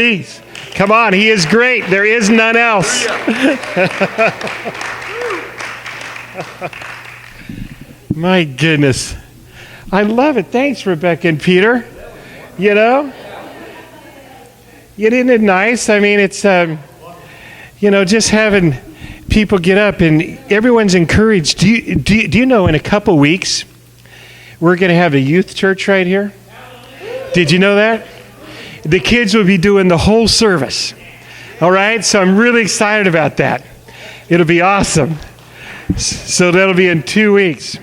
Please. Come on, he is great. There is none else. My goodness. I love it. Thanks, Rebecca and Peter. You know? Isn't it nice? I mean, it's, just having people get up and everyone's encouraged. Do you know in a couple weeks, we're going to have a youth church right here? Did you know that? The kids will be doing the whole service. All right? So I'm really excited about that. It'll be awesome. So that'll be in 2 weeks.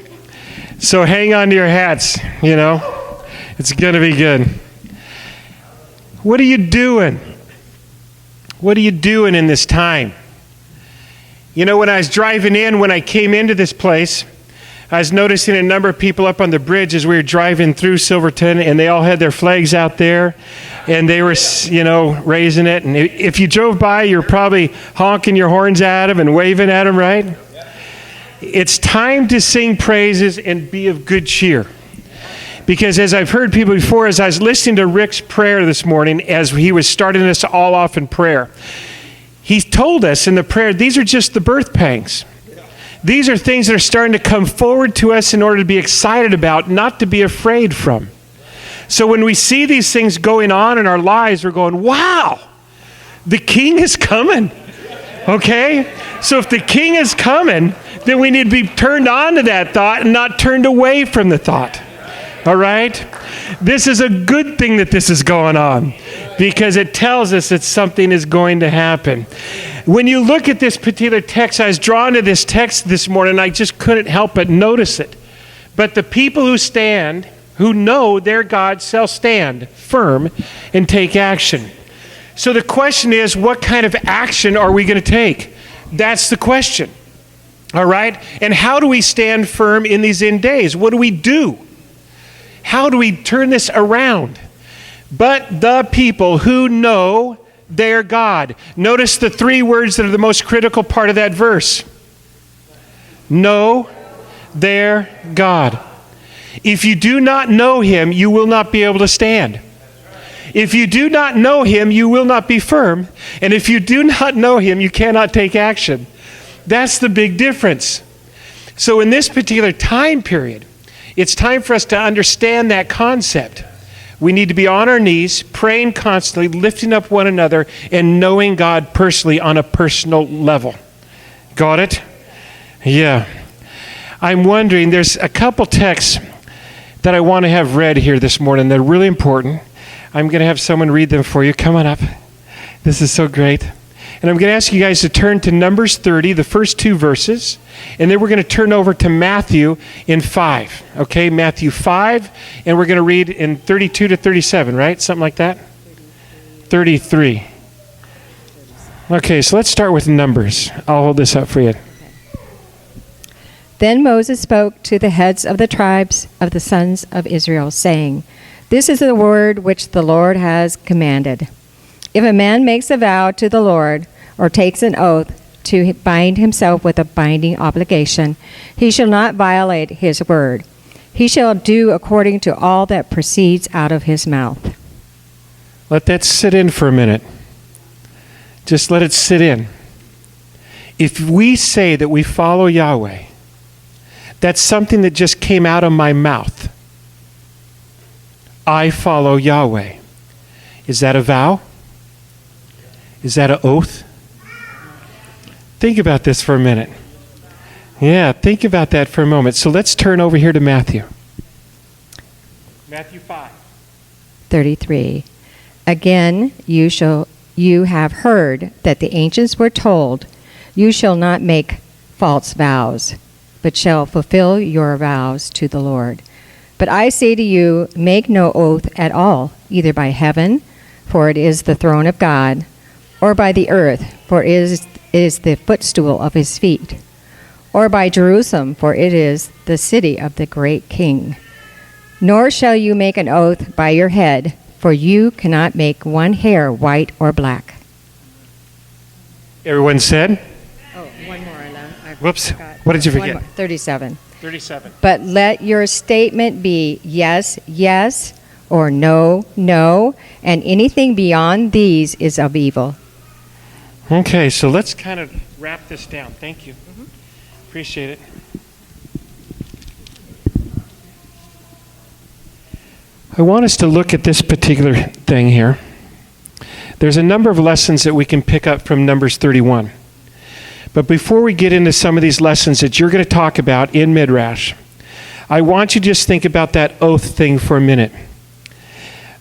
So hang on to your hats, It's going to be good. What are you doing? What are you doing in this time? When I was driving in, when I came into this place, I was noticing a number of people up on the bridge as we were driving through Silverton, and they all had their flags out there, and they were, raising it. And if you drove by, you're probably honking your horns at them and waving at them, right? It's time to sing praises and be of good cheer. Because as I've heard people before, as I was listening to Rick's prayer this morning, as he was starting us all off in prayer, he told us in the prayer, these are just the birth pangs. These are things that are starting to come forward to us in order to be excited about, not to be afraid from. So when we see these things going on in our lives, we're going, wow, the King is coming. Okay? So if the King is coming, then we need to be turned on to that thought and not turned away from the thought. All right? This is a good thing that this is going on because it tells us that something is going to happen. When you look at this particular text, I was drawn to this text this morning, I just couldn't help but notice it. But the people who stand, who know their God, shall stand firm and take action. So the question is, what kind of action are we going to take? That's the question. All right? And how do we stand firm in these end days? What do we do? How do we turn this around? But the people who know their God. Notice the three words that are the most critical part of that verse. Know their God. If you do not know him, you will not be able to stand. If you do not know him, you will not be firm. And if you do not know him, you cannot take action. That's the big difference. So in this particular time period, it's time for us to understand that concept. We need to be on our knees, praying constantly, lifting up one another, and knowing God personally on a personal level. Got it? Yeah. I'm wondering, there's a couple texts that I want to have read here this morning. They're really important. I'm going to have someone read them for you. Come on up. This is so great. And I'm going to ask you guys to turn to Numbers 30, the first two verses, and then we're going to turn over to Matthew in 5. Okay, Matthew 5, and we're going to read in 32 to 37, right? Something like that? 33. Okay, so let's start with Numbers. I'll hold this up for you. Then Moses spoke to the heads of the tribes of the sons of Israel, saying, "This is the word which the Lord has commanded. If a man makes a vow to the Lord or takes an oath to bind himself with a binding obligation, he shall not violate his word. He shall do according to all that proceeds out of his mouth." Let that sit in for a minute. Just let it sit in. If we say that we follow Yahweh, that's something that just came out of my mouth. I follow Yahweh. Is that a vow? Is that an oath? Think about this for a minute. Yeah, think about that for a moment. So let's turn over here to Matthew. Matthew 5. 33. Again, you have heard that the ancients were told, "You shall not make false vows, but shall fulfill your vows to the Lord." But I say to you, make no oath at all, either by heaven, for it is the throne of God, or by the earth, for it is the footstool of his feet, or by Jerusalem, for it is the city of the great King. Nor shall you make an oath by your head, for you cannot make one hair white or black. Everyone said? Oh, one more. Whoops. What did you forget? 37. 37. But let your statement be yes, yes, or no, no, and anything beyond these is of evil. Okay, so let's kind of wrap this down. Thank you. Appreciate it. I want us to look at this particular thing here. There's a number of lessons that we can pick up from Numbers 31. But before we get into some of these lessons that you're going to talk about in Midrash, I want you to just think about that oath thing for a minute.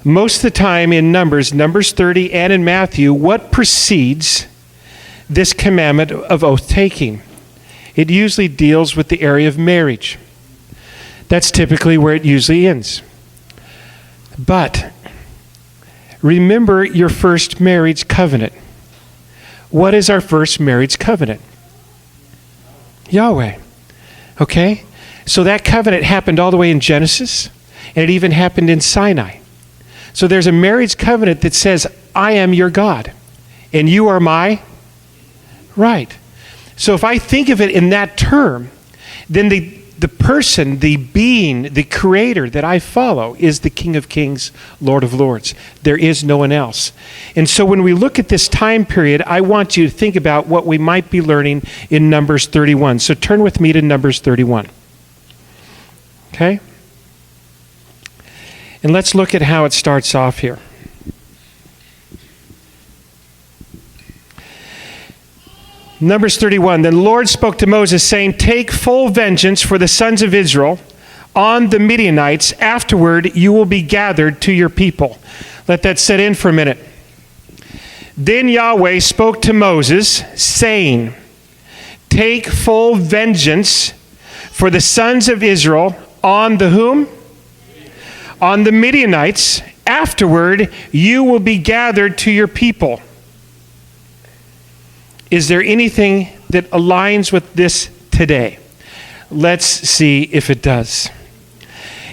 Most of the time in Numbers 30 and in Matthew, what precedes this commandment of oath-taking? It usually deals with the area of marriage. That's typically where it usually ends. But remember your first marriage covenant. What is our first marriage covenant? Yahweh. Okay? So that covenant happened all the way in Genesis, and it even happened in Sinai. So there's a marriage covenant that says, I am your God, and you are my right. So if I think of it in that term, then the person, the being, the creator that I follow is the King of Kings, Lord of Lords. There is no one else. And so when we look at this time period, I want you to think about what we might be learning in Numbers 31. So turn with me to Numbers 31. Okay? And let's look at how it starts off here. Numbers 31, then the Lord spoke to Moses, saying, take full vengeance for the sons of Israel on the Midianites. Afterward, you will be gathered to your people. Let that set in for a minute. Then Yahweh spoke to Moses, saying, take full vengeance for the sons of Israel on the whom? On the Midianites. Afterward, you will be gathered to your people. Is there anything that aligns with this today? Let's see if it does.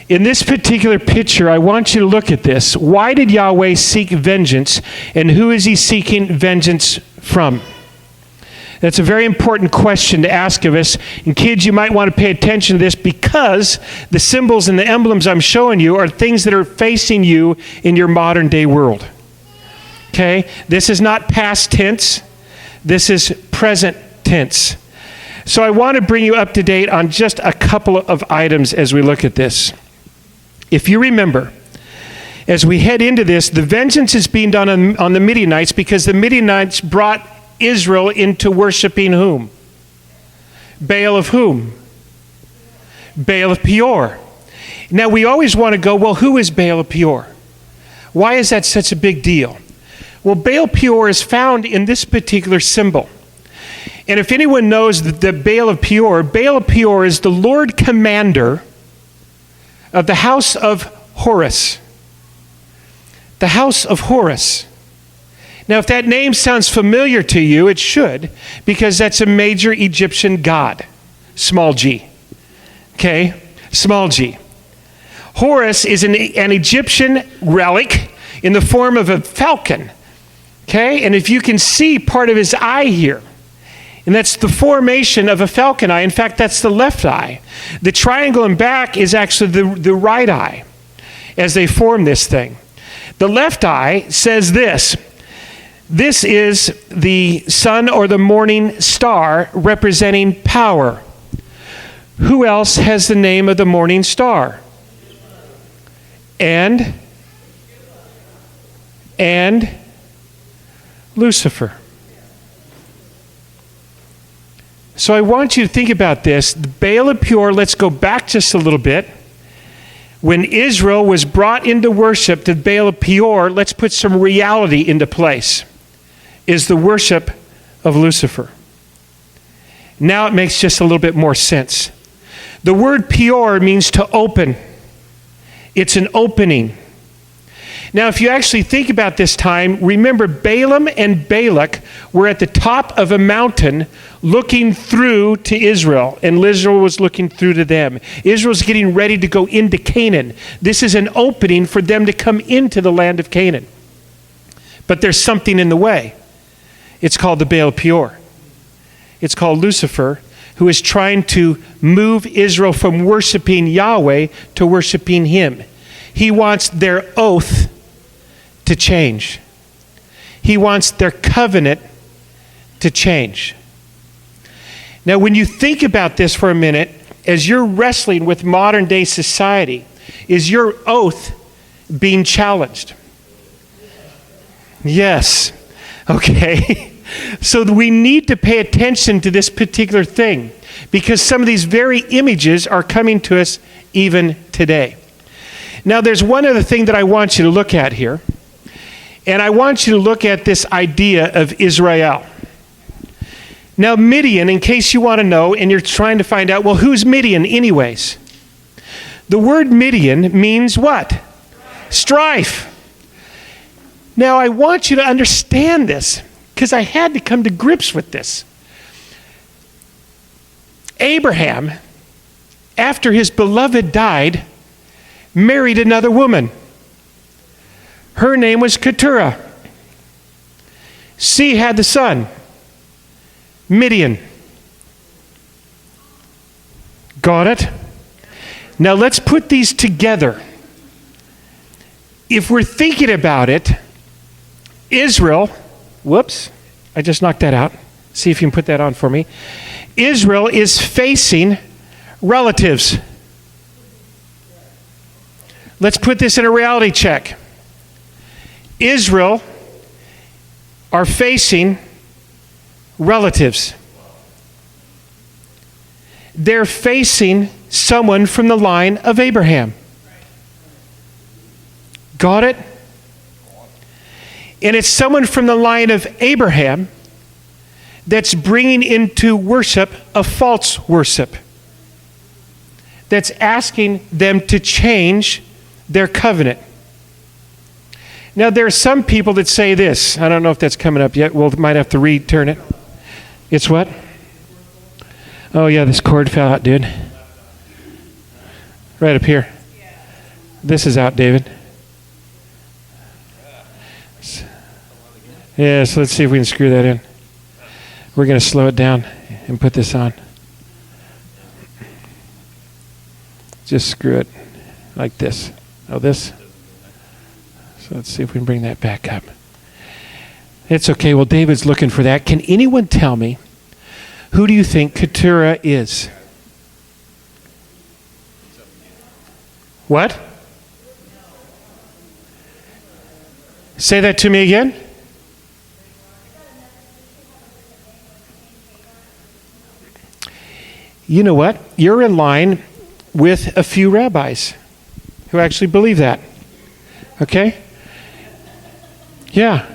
In this particular picture, I want you to look at this. Why did Yahweh seek vengeance, and who is he seeking vengeance from? That's a very important question to ask of us. And kids, you might want to pay attention to this because the symbols and the emblems I'm showing you are things that are facing you in your modern day world. Okay? This is not past tense. This is present tense. So I want to bring you up to date on just a couple of items as we look at this. If you remember, as we head into this, the vengeance is being done on the Midianites because the Midianites brought Israel into worshiping whom? Baal of whom? Baal of Peor. Now we always want to go, well, who is Baal of Peor? Why is that such a big deal? Well, Baal Peor is found in this particular symbol. And if anyone knows the Baal of Peor is the Lord Commander of the house of Horus. The house of Horus. Now, if that name sounds familiar to you, it should, because that's a major Egyptian god. Small g. Okay? Small g. Horus is an Egyptian relic in the form of a falcon. Okay, and if you can see part of his eye here, and that's the formation of a falcon eye. In fact, that's the left eye. The triangle in back is actually the right eye as they form this thing. The left eye says this. This is the sun or the morning star representing power. Who else has the name of the morning star? And Lucifer. So I want you to think about this. The Baal of Peor, let's go back just a little bit. When Israel was brought into worship to Baal of Peor, let's put some reality into place, is the worship of Lucifer. Now it makes just a little bit more sense. The word Peor means to open. It's an opening. Now, if you actually think about this time, remember Balaam and Balak were at the top of a mountain looking through to Israel, and Israel was looking through to them. Israel's getting ready to go into Canaan. This is an opening for them to come into the land of Canaan. But there's something in the way. It's called the Baal of Peor. It's called Lucifer, who is trying to move Israel from worshiping Yahweh to worshiping him. He wants their oath to change. He wants their covenant to change. Now, when you think about this for a minute, as you're wrestling with modern day society, is your oath being challenged? Yes. Okay. So we need to pay attention to this particular thing, because some of these very images are coming to us even today. Now, there's one other thing that I want you to look at here, and I want you to look at this idea of Israel. Now, Midian, in case you want to know, and you're trying to find out, well, who's Midian anyways? The word Midian means what? Strife. Now, I want you to understand this, because I had to come to grips with this. Abraham, after his beloved died, married another woman. Her name was Keturah. She had the son, Midian. Got it? Now let's put these together. If we're thinking about it, Israel, whoops, I just knocked that out. See if you can put that on for me. Israel is facing relatives. Let's put this in a reality check. Israel are facing relatives. They're facing someone from the line of Abraham. Got it? And it's someone from the line of Abraham that's bringing into worship a false worship. That's asking them to change their covenant. Now, there are some people that say this. I don't know if that's coming up yet. We'll might have to return it. It's what? Oh, yeah, this cord fell out, dude. Right up here. This is out, David. Yeah, so let's see if we can screw that in. We're going to slow it down and put this on. Just screw it like this. Oh, this? So let's see if we can bring that back up. It's okay. Well, David's looking for that. Can anyone tell me, who do you think Keturah is? What? Say that to me again. You know what? You're in line with a few rabbis who actually believe that. Okay? Yeah.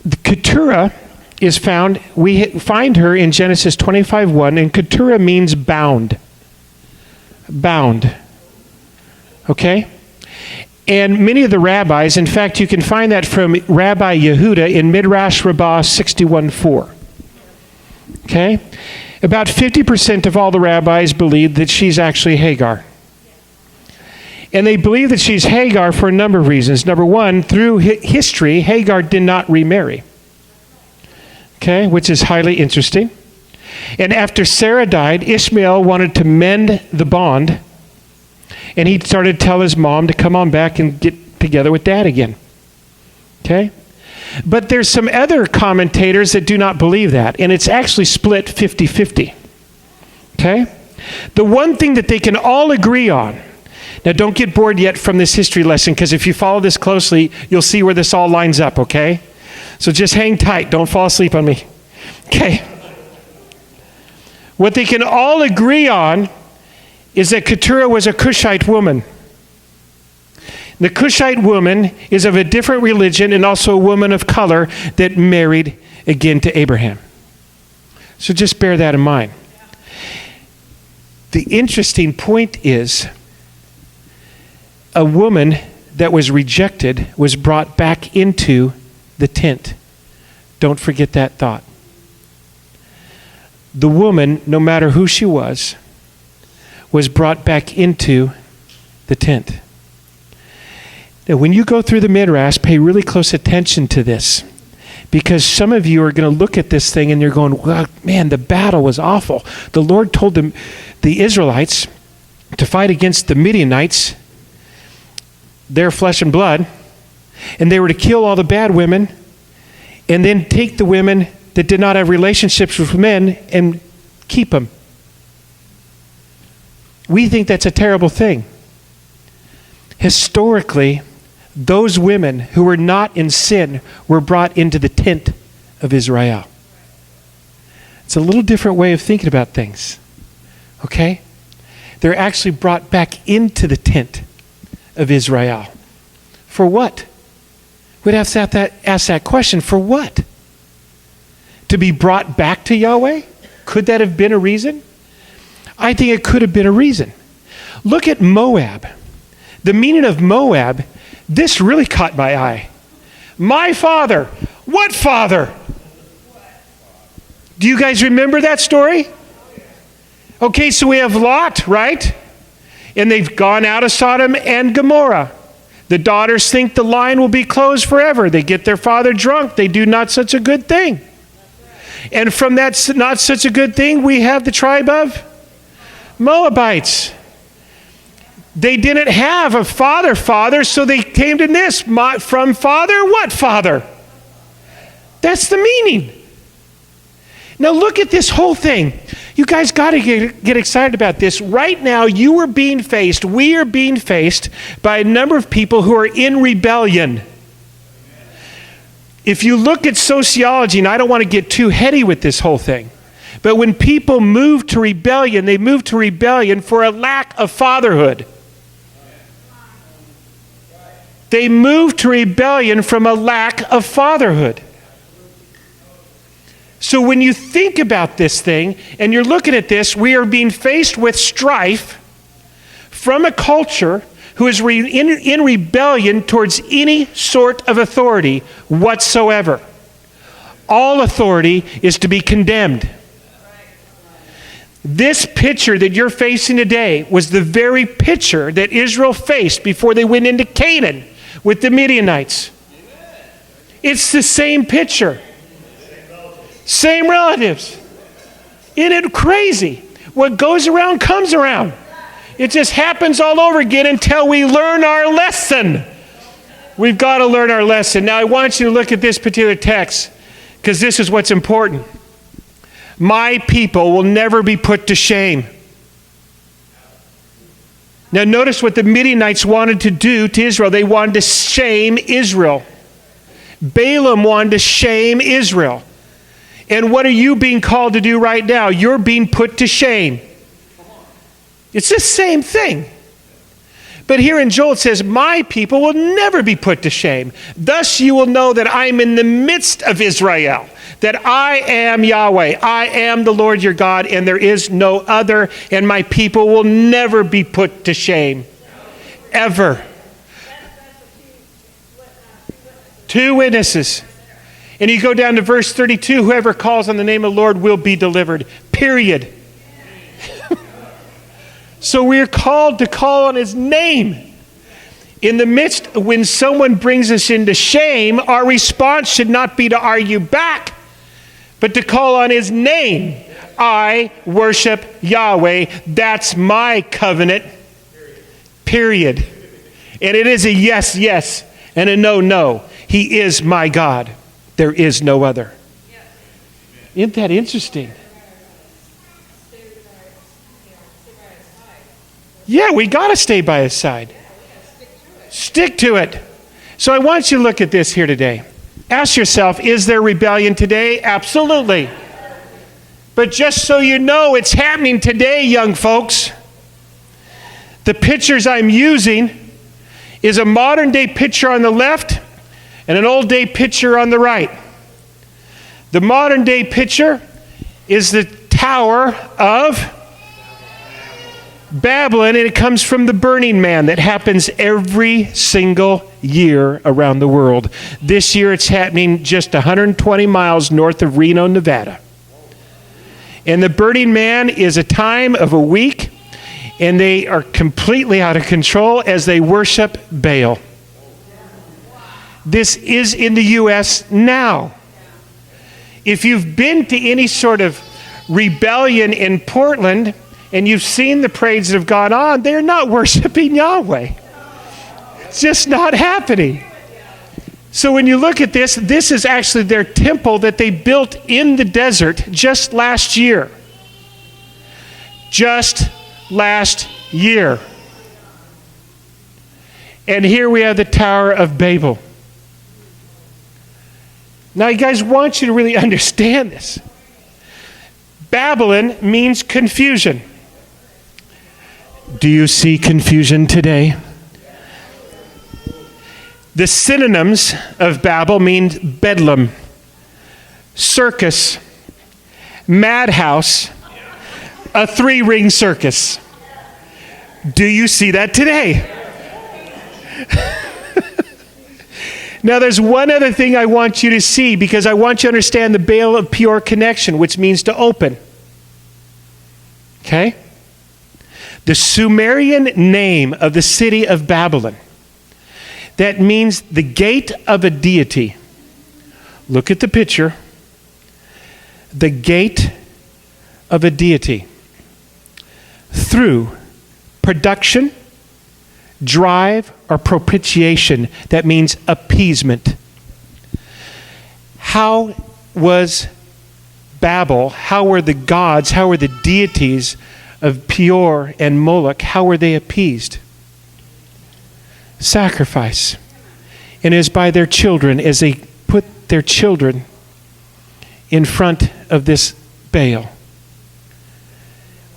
The Keturah is found, we find her in Genesis 25:1, and Keturah means bound. Bound. Okay? And many of the rabbis, in fact, you can find that from Rabbi Yehuda in Midrash Rabbah 61:4. Okay? About 50% of all the rabbis believe that she's actually Hagar. And they believe that she's Hagar for a number of reasons. Number one, through history, Hagar did not remarry. Okay? Which is highly interesting. And after Sarah died, Ishmael wanted to mend the bond. And he started to tell his mom to come on back and get together with dad again. Okay? But there's some other commentators that do not believe that, and it's actually split 50-50. Okay? The one thing that they can all agree on, now don't get bored yet from this history lesson, because if you follow this closely, you'll see where this all lines up, okay? So just hang tight, don't fall asleep on me. Okay? What they can all agree on is that Keturah was a Cushite woman. The Cushite woman is of a different religion and also a woman of color that married again to Abraham. So just bear that in mind. The interesting point is a woman that was rejected was brought back into the tent. Don't forget that thought. The woman, no matter who she was brought back into the tent. Now, when you go through the Midrash, pay really close attention to this, because some of you are going to look at this thing and you're going, well, man, the battle was awful. The Lord told them, the Israelites, to fight against the Midianites, their flesh and blood, and they were to kill all the bad women and then take the women that did not have relationships with men and keep them. We think that's a terrible thing. Historically, those women who were not in sin were brought into the tent of Israel. It's a little different way of thinking about things. Okay? They're actually brought back into the tent of Israel. For what? We'd have to ask that question. For what? To be brought back to Yahweh? Could that have been a reason? I think it could have been a reason. Look at Moab. The meaning of Moab, this really caught my eye. My father. What father? Do you guys remember that story? Okay, so we have Lot, right? And they've gone out of Sodom and Gomorrah. The daughters think the line will be closed forever. They get their father drunk. They do not such a good thing. And from that not such a good thing, we have the tribe of Moabites. They didn't have a father, so they came to this. From father, what father? That's the meaning. Now look at this whole thing. You guys got to get excited about this. Right now, we are being faced by a number of people who are in rebellion. If you look at sociology, and I don't want to get too heady with this whole thing, but when people move to rebellion, they move to rebellion for a lack of fatherhood. They move to rebellion from a lack of fatherhood. So when you think about this thing, and you're looking at this, we are being faced with strife from a culture who is in rebellion towards any sort of authority whatsoever. All authority is to be condemned. This picture that you're facing today was the very picture that Israel faced before they went into Canaan with the Midianites. It's the same picture. Same relatives. Isn't it crazy? What goes around comes around. It just happens all over again until we learn our lesson. We've got to learn our lesson. Now I want you to look at this particular text because this is what's important. My people will never be put to shame. Now notice what the Midianites wanted to do to Israel. They wanted to shame Israel. Balaam wanted to shame Israel. And what are you being called to do right now? You're being put to shame. It's the same thing. But here in Joel it says, my people will never be put to shame. Thus you will know that I'm in the midst of Israel, that I am Yahweh. I am the Lord your God, and there is no other, and my people will never be put to shame. Ever. 2 witnesses. And you go down to verse 32, whoever calls on the name of the Lord will be delivered. Period. So we are called to call on his name. In the midst, when someone brings us into shame, our response should not be to argue back, but to call on his name. I worship Yahweh. That's my covenant. Period. And it is a yes, yes, and a no, no. He is my God. There is no other. Isn't that interesting? Yeah, we got to stay by his side. Stick to it. So I want you to look at this here today. Ask yourself, is there rebellion today? Absolutely. But just so you know, it's happening today, young folks. The pictures I'm using is a modern day picture on the left and an old day picture on the right. The modern day picture is the Tower of Babylon, and it comes from the Burning Man that happens every single year around the world. This year it's happening just 120 miles north of Reno, Nevada. And the Burning Man is a time of a week, and they are completely out of control as they worship Baal. This is in the U.S. now. If you've been to any sort of rebellion in Portland, and you've seen the parades that have gone on, they're not worshiping Yahweh. It's just not happening. So when you look at this, this is actually their temple that they built in the desert just last year. Just last year. And here we have the Tower of Babel. Now, you guys, want you to really understand this. Babylon means confusion. Do you see confusion today? The synonyms of Babel mean bedlam, circus, madhouse, a 3-ring circus. Do you see that today? Now, there's one other thing I want you to see, because I want you to understand the Baal of Peor connection, which means to open. Okay? The Sumerian name of the city of Babylon, that means the gate of a deity. Look at the picture. The gate of a deity. Through production, drive, or propitiation, that means appeasement. How was Babel, how were the gods, how were the deities of Peor and Moloch, how were they appeased? Sacrifice. And it is by their children, as they put their children in front of this Baal.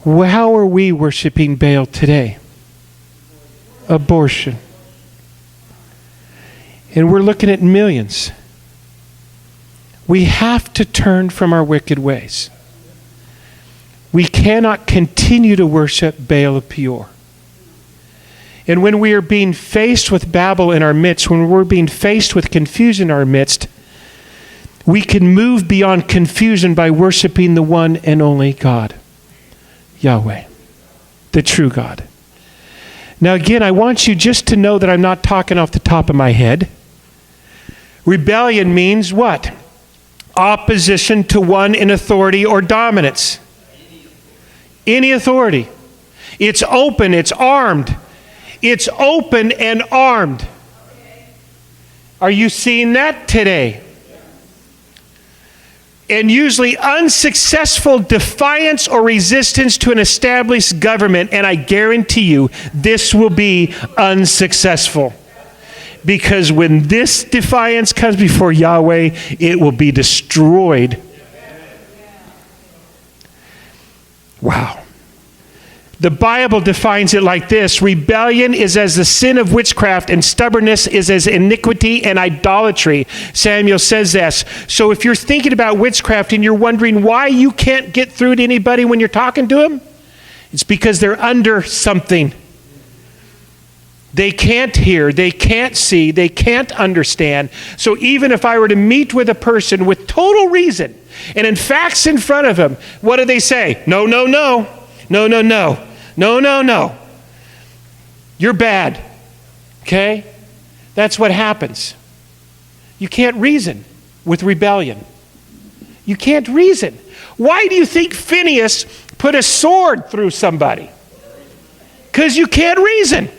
How are we worshiping Baal today? Abortion. And we're looking at millions. We have to turn from our wicked ways. We cannot continue to worship Baal of Peor. And when we are being faced with Babel in our midst, when we're being faced with confusion in our midst, we can move beyond confusion by worshiping the one and only God, Yahweh, the true God. Now again, I want you just to know that I'm not talking off the top of my head. Rebellion means what? Opposition to one in authority or dominance. Any authority. It's open, it's armed. It's open and armed. Are you seeing that today? And usually unsuccessful defiance or resistance to an established government, and I guarantee you this will be unsuccessful. Because when this defiance comes before Yahweh, it will be destroyed. Wow. The Bible defines it like this: rebellion is as the sin of witchcraft, and stubbornness is as iniquity and idolatry. Samuel says this. So if you're thinking about witchcraft and you're wondering why you can't get through to anybody when you're talking to them, it's because they're under something. They can't hear, they can't see, they can't understand. So even if I were to meet with a person with total reason, and in facts in front of them, what do they say? No, no, no. No, no, no. No, no, no. You're bad. Okay? That's what happens. You can't reason with rebellion. You can't reason. Why do you think Phineas put a sword through somebody? Because you can't reason.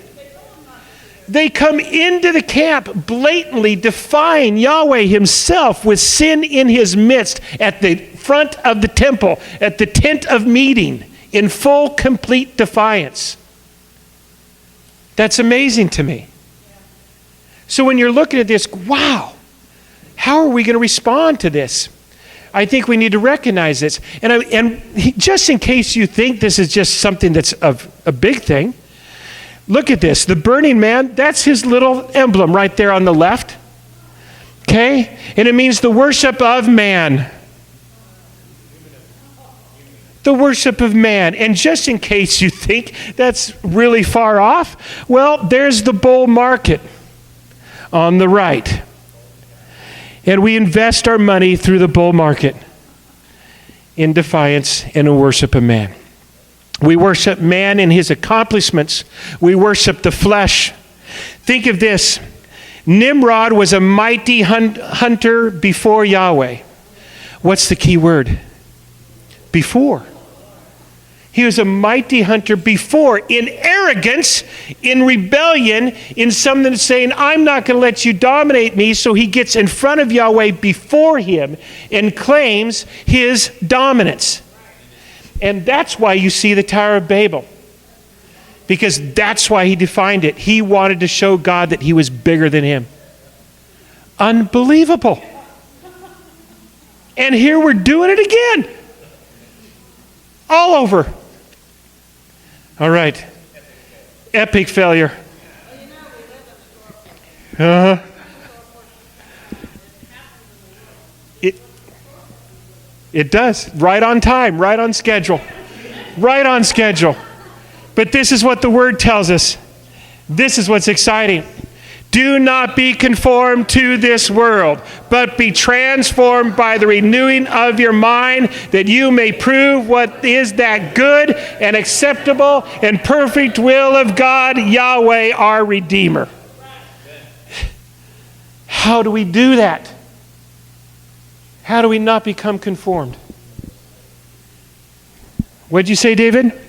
They come into the camp blatantly defying Yahweh himself with sin in his midst at the front of the temple, at the tent of meeting, in full, complete defiance. That's amazing to me. So when you're looking at this, wow, how are we going to respond to this? I think we need to recognize this. And just in case you think this is just something that's a big thing, look at this. The burning man, that's his little emblem right there on the left. Okay? And it means the worship of man. The worship of man. And just in case you think that's really far off, well, there's the bull market on the right. And we invest our money through the bull market in defiance and in worship of man. We worship man and his accomplishments. We worship the flesh. Think of this. Nimrod was a mighty hunter before Yahweh. What's the key word? Before. He was a mighty hunter before, in arrogance, in rebellion, in something saying, I'm not going to let you dominate me. So he gets in front of Yahweh before him and claims his dominance. And that's why you see the Tower of Babel. Because that's why he defined it. He wanted to show God that he was bigger than him. Unbelievable. And here we're doing it again. All over. All right. Epic failure. It does. Right on time. Right on schedule. Right on schedule. But this is what the Word tells us. This is what's exciting. Do not be conformed to this world, but be transformed by the renewing of your mind, that you may prove what is that good and acceptable and perfect will of God, Yahweh, our Redeemer. How do we do that? How do we not become conformed? What'd you say, David?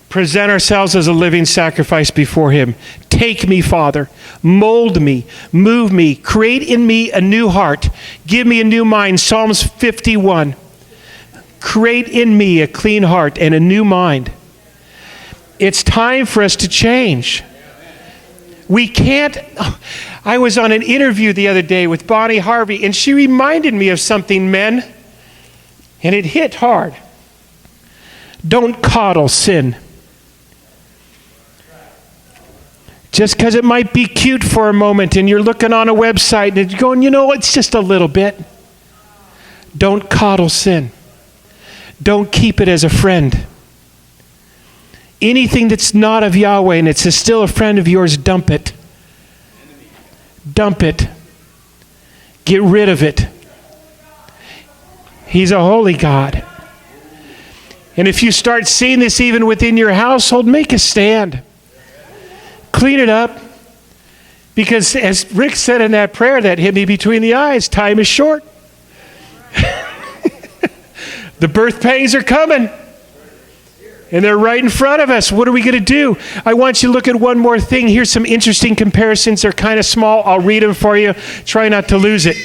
Present ourselves as a living sacrifice before him. Take me, Father. Mold me. Move me. Create in me a new heart. Give me a new mind. Psalms 51. Create in me a clean heart and a new mind. It's time for us to change. We can't. I was on an interview the other day with Bonnie Harvey, and she reminded me of something, men, and it hit hard. Don't coddle sin. Just because it might be cute for a moment and you're looking on a website and you're going, you know, it's just a little bit. Don't coddle sin. Don't keep it as a friend. Anything that's not of Yahweh and it's still a friend of yours, dump it. Dump it. Get rid of it. He's a holy God. And if you start seeing this even within your household, make a stand. Clean it up. Because as Rick said in that prayer that hit me between the eyes, time is short. The birth pangs are coming. And they're right in front of us. What are we going to do? I want you to look at one more thing. Here's some interesting comparisons. They're kind of small. I'll read them for you. Try not to lose it.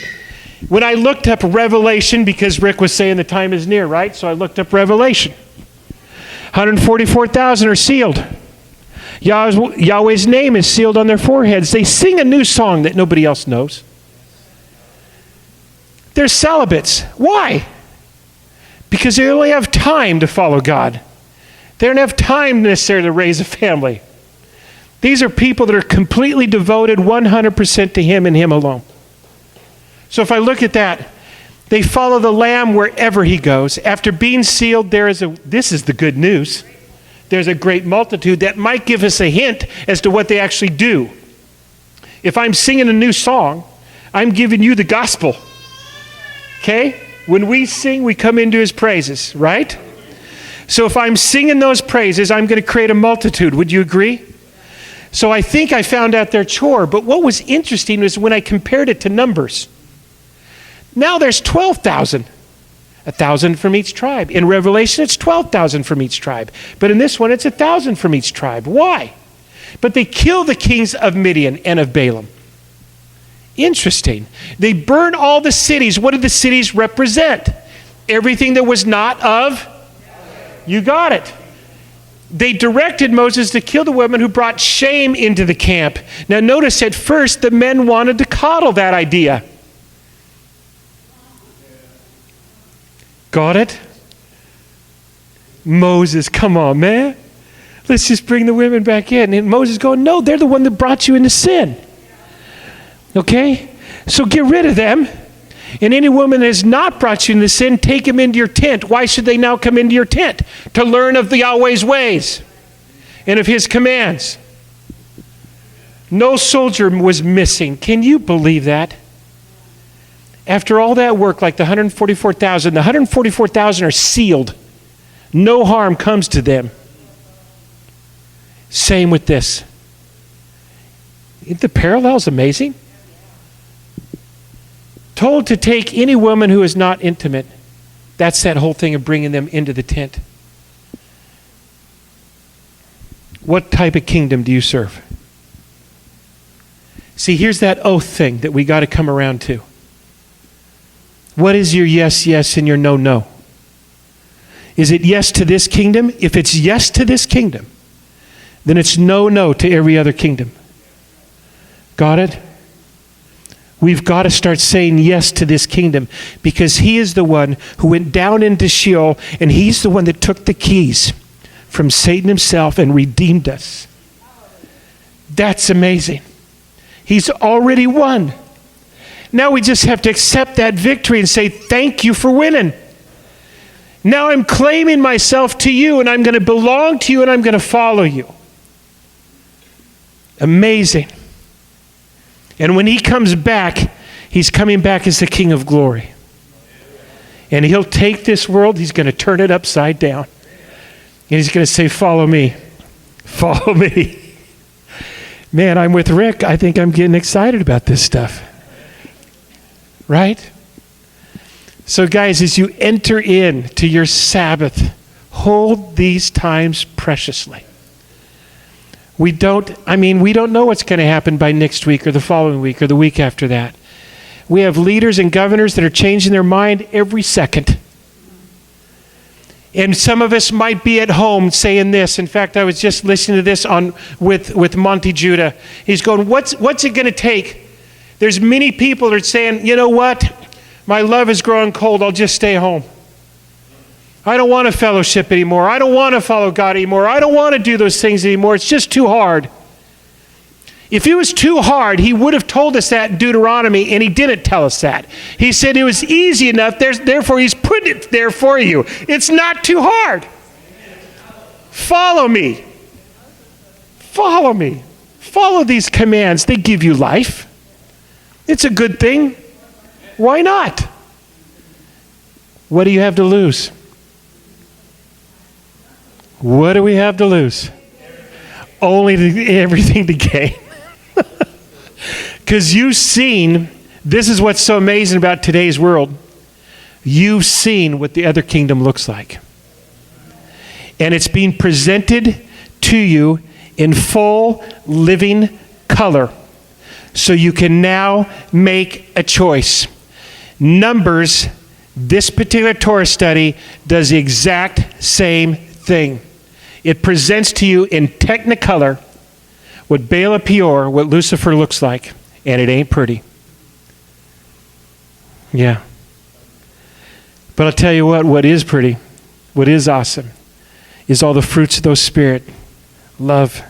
When I looked up Revelation, because Rick was saying the time is near, right? So I looked up Revelation. 144,000 are sealed. Yahweh's name is sealed on their foreheads. They sing a new song that nobody else knows. They're celibates. Why? Because they only have time to follow God. They don't have time necessarily to raise a family. These are people that are completely devoted 100% to Him and Him alone. So if I look at that, they follow the Lamb wherever He goes. After being sealed, this is the good news. There's a great multitude that might give us a hint as to what they actually do. If I'm singing a new song, I'm giving you the gospel. Okay? When we sing, we come into His praises, right? So if I'm singing those praises, I'm going to create a multitude. Would you agree? So I think I found out their chore. But what was interesting was when I compared it to Numbers. Now there's 12,000. 1,000 from each tribe. In Revelation, it's 12,000 from each tribe. But in this one, it's 1,000 from each tribe. Why? But they kill the kings of Midian and of Balaam. Interesting. They burn all the cities. What did the cities represent? Everything that was not of? You got it. They directed Moses to kill the women who brought shame into the camp. Now notice at first the men wanted to coddle that idea. Got it? Moses, come on, man. Let's just bring the women back in. And Moses going, no, they're the one that brought you into sin. Okay? So get rid of them. And any woman that has not brought you into sin, take them into your tent. Why should they now come into your tent? To learn of the Yahweh's ways and of His commands. No soldier was missing. Can you believe that? After all that work, like the 144,000 are sealed. No harm comes to them. Same with this. Isn't the parallels amazing? Told to take any woman who is not intimate, That's that whole thing of bringing them into the tent. What type of kingdom do you serve? See, here's that oath thing that we got to come around to. What is your yes, yes, and your no, no? Is it yes to this kingdom? If it's yes to this kingdom, then it's no, no to every other kingdom. Got it? We've got to start saying yes to this kingdom because he is the one who went down into Sheol, and he's the one that took the keys from Satan himself and redeemed us. That's amazing. He's already won. Now we just have to accept that victory and say, thank you for winning. Now I'm claiming myself to you, and I'm going to belong to you, and I'm going to follow you. Amazing. And when he comes back, he's coming back as the King of glory. And he'll take this world, he's going to turn it upside down. And he's going to say, follow me. Follow me. Man, I'm with Rick. I think I'm getting excited about this stuff. Right? So guys, as you enter into your Sabbath, hold these times preciously. We don't know what's going to happen by next week or the following week or the week after that. We have leaders and governors that are changing their mind every second. And some of us might be at home saying this. In fact, I was just listening to this with Monty Judah. He's going, what's it going to take? There's many people that are saying, you know what? My love is growing cold. I'll just stay home. I don't want to fellowship anymore. I don't want to follow God anymore. I don't want to do those things anymore. It's just too hard. If it was too hard, he would have told us that in Deuteronomy, and he didn't tell us that. He said it was easy enough, therefore he's put it there for you. It's not too hard. Follow me. Follow me. Follow these commands. They give you life. It's a good thing. Why not? What do you have to lose? What do we have to lose? Only everything to gain. Because you've seen, this is what's so amazing about today's world. You've seen what the other kingdom looks like. And it's being presented to you in full living color. So you can now make a choice. Numbers, this particular Torah study, does the exact same thing. It presents to you in technicolor what Baal Peor, what Lucifer looks like, and it ain't pretty. Yeah. But I'll tell you what is pretty, what is awesome, is all the fruits of those Spirit, love,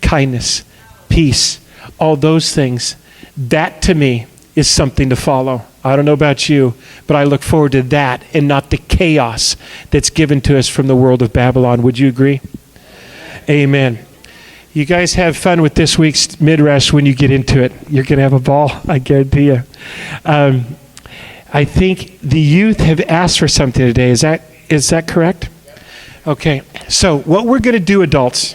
kindness, peace, all those things. That to me is something to follow. I don't know about you, but I look forward to that and not the chaos that's given to us from the world of Babylon. Would you agree? Amen. You guys have fun with this week's Midrash when you get into it. You're going to have a ball, I guarantee you. I think the youth have asked for something today. Is that correct? Okay. So what we're going to do, adults,